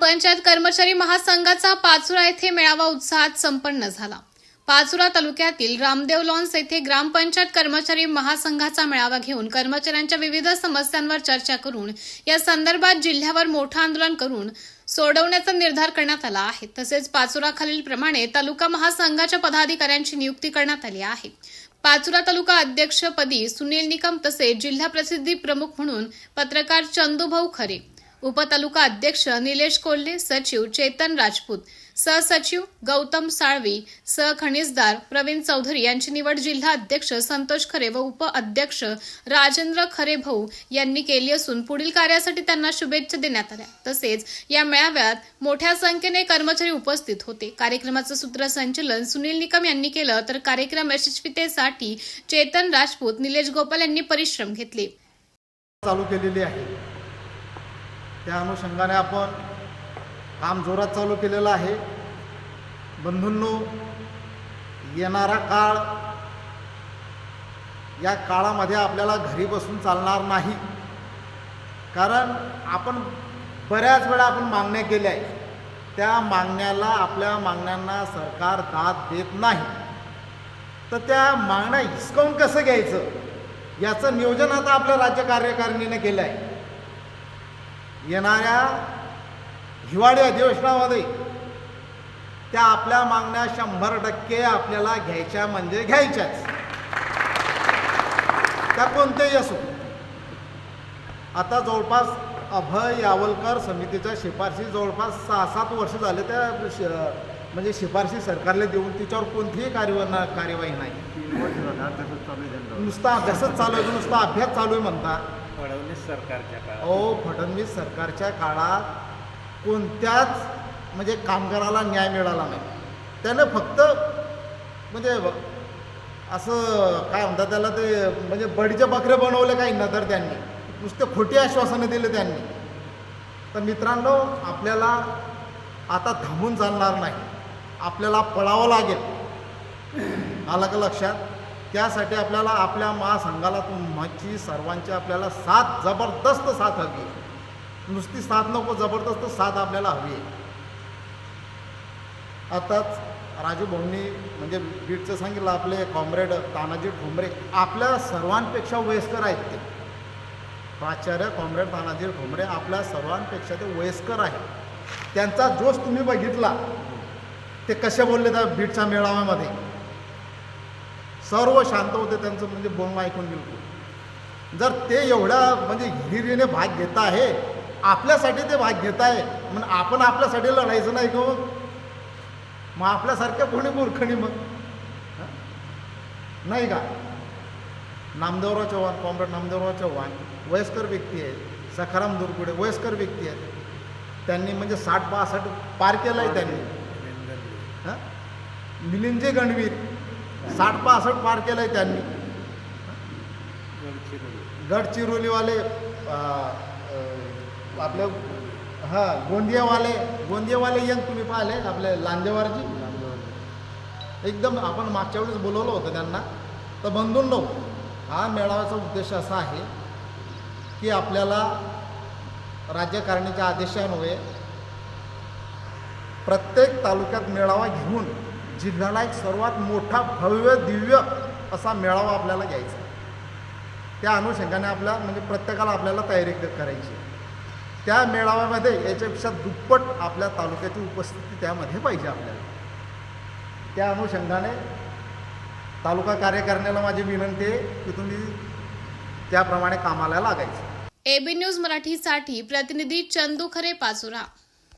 ग्रामपंचायत कर्मचारी महासंघाचा पाचोरा येथे मेळावा उत्साहात संपन्न झाला। पाचोरा तालुक्यातील रामदेव लॉन्स येथे ग्रामपंचायत कर्मचारी महासंघाचा मेळावा घेऊन कर्मचाऱ्यांच्या विविध समस्यांवर चर्चा करून या संदर्भात जिल्ह्यावर मोठं आंदोलन करून सोडवण्याचा निर्धार करण्यात आला आहे। तसेच पाचोरा खालीलप्रमाणे तालुका महासंघाच्या पदाधिकाऱ्यांची नियुक्ती करण्यात आली आहे। पाचोरा तालुका अध्यक्षपदी सुनील निकम तसेच जिल्हा प्रसिद्धी प्रमुख म्हणून पत्रकार चंदूभाऊ खरे, उपतालुका अध्यक्ष निलेश कोल्हे, सचिव चेतन राजपूत, सहसचिव गौतम साळवी, सहखणीसदार प्रवीण चौधरी यांची निवड जिल्हा अध्यक्ष संतोष खरे व उपअध्यक्ष राजेंद्र खरे भाऊ यांनी केली असून पुढील कार्यासाठी त्यांना शुभेच्छा देण्यात आल्या। तसेच या मेळाव्यात मोठ्या संख्येने कर्मचारी उपस्थित होते। कार्यक्रमाचं सूत्रसंचालन सुनील निकम यांनी केलं तर कार्यक्रम यशस्वीतेसाठी चेतन राजपूत, निलेश गोपाल यांनी परिश्रम घेतले। चालू केलेली आहे, त्या अनुषंगाने आपण काम जोरात चालू केलेलं आहे। बंधूंनो, येणारा काळ, या काळामध्ये आपल्याला घरी बसून चालणार नाही, कारण आपण बऱ्याच वेळा आपण मागण्या केल्या आहेत, त्या मागण्याला आपल्या मागण्यांना सरकार दाद देत नाही, तर त्या मागण्या हिसकावून कसं घ्यायचं याचं नियोजन आता आपल्या राज्य कार्यकारिणीने केलं आहे। येणाऱ्या हिवाळी अधिवेशनामध्ये त्या आपल्या मागण्या 100% आपल्याला घ्यायच्या म्हणजे घ्यायच्याच, त्या कोणत्याही असो। आता जवळपास अभय यावलकर समितीच्या शिफारशी जवळपास 6-7 वर्ष झाले त्या म्हणजे शिफारशी सरकारला देऊन तिच्यावर कोणतीही कार्यवाही नाही। नुसता अभ्यासच चालू आहे, नुसता अभ्यास चालू आहे म्हणता। फडणवीस सरकारच्या काळात कोणत्याच म्हणजे कामगाराला न्याय मिळाला नाही। त्याने फक्त म्हणजे असं काय म्हणतात त्याला, ते म्हणजे बडीचे बकरे बनवले काही ना, तर त्यांनी नुसते खोटी आश्वासनं दिले त्यांनी। तर मित्रांनो, आपल्याला आता थांबून चालणार नाही, आपल्याला पळावं लागेल, आलं का लक्षात? त्यासाठी आपल्याला आपल्या महासंघाला तुमची सर्वांची आपल्याला साथ, जबरदस्त साथ हवी आहे। नुसती साथ नको, जबरदस्त साथ आपल्याला हवी आहे। आताच राजू भाऊंनी म्हणजे बीडचं सांगितलं, आपले कॉम्रेड तानाजी ठोंबरे आपल्या सर्वांपेक्षा वयस्कर आहेत। ते प्राचार्य कॉम्रेड तानाजी ठोंबरे आपल्या सर्वांपेक्षा ते वयस्कर आहेत। त्यांचा जोश तुम्ही बघितला, ते कसे बोलले त्या बीडच्या मेळाव्यामध्ये, सर्व शांत होते, त्यांचं म्हणजे बोलणं ऐकून बिलकुल। जर ते एवढ्या म्हणजे हिरिरीने भाग घेत आहे, आपल्यासाठी ते भाग घेत आहे, मग आपण आपल्यासाठी लढायचं नाही का? मग आपल्यासारख्या कोणी मूर्खणी मग नाही का? नामदेवराव चव्हाण, कॉम्रेड नामदेवराव चव्हाण वयस्कर व्यक्ती आहेत, सखाराम दुरपुडे वयस्कर व्यक्ती आहेत, त्यांनी म्हणजे 60-62 पार केलं आहे त्यांनी। मिलिंदजी गणवीर 60-62 पार केलं आहे त्यांनी। गडचिरोलीवाले आपले गोंदियावाले यंग तुम्ही पाहिले, आपले लांजेवारजी एकदम आपण मागच्या वेळेस बोलवलं होतं त्यांना। तर बंधूंनो, हा मेळाव्याचा उद्देश असा आहे की आपल्याला राज्यकारिणीच्या आदेशान्वये प्रत्येक तालुक्यात मेळावा घेऊन जिल्ह्याला एक सर्वात मोठा भव्य दिव्य असा मेळावा आपल्याला घ्यायचा। त्या अनुषंगाने आपल्या म्हणजे प्रत्येकाला आपल्याला तयारी करायची। त्या मेळाव्यामध्ये याच्यापेक्षा दुप्पट आपल्या तालुक्याची उपस्थिती त्यामध्ये पाहिजे आपल्याला। त्या अनुषंगाने तालुका कार्यकारिणीला माझी विनंती आहे की तुम्ही त्याप्रमाणे कामाला लागायचं। AB न्यूज मराठीसाठी प्रतिनिधी चंदू खरे, पाचोरा।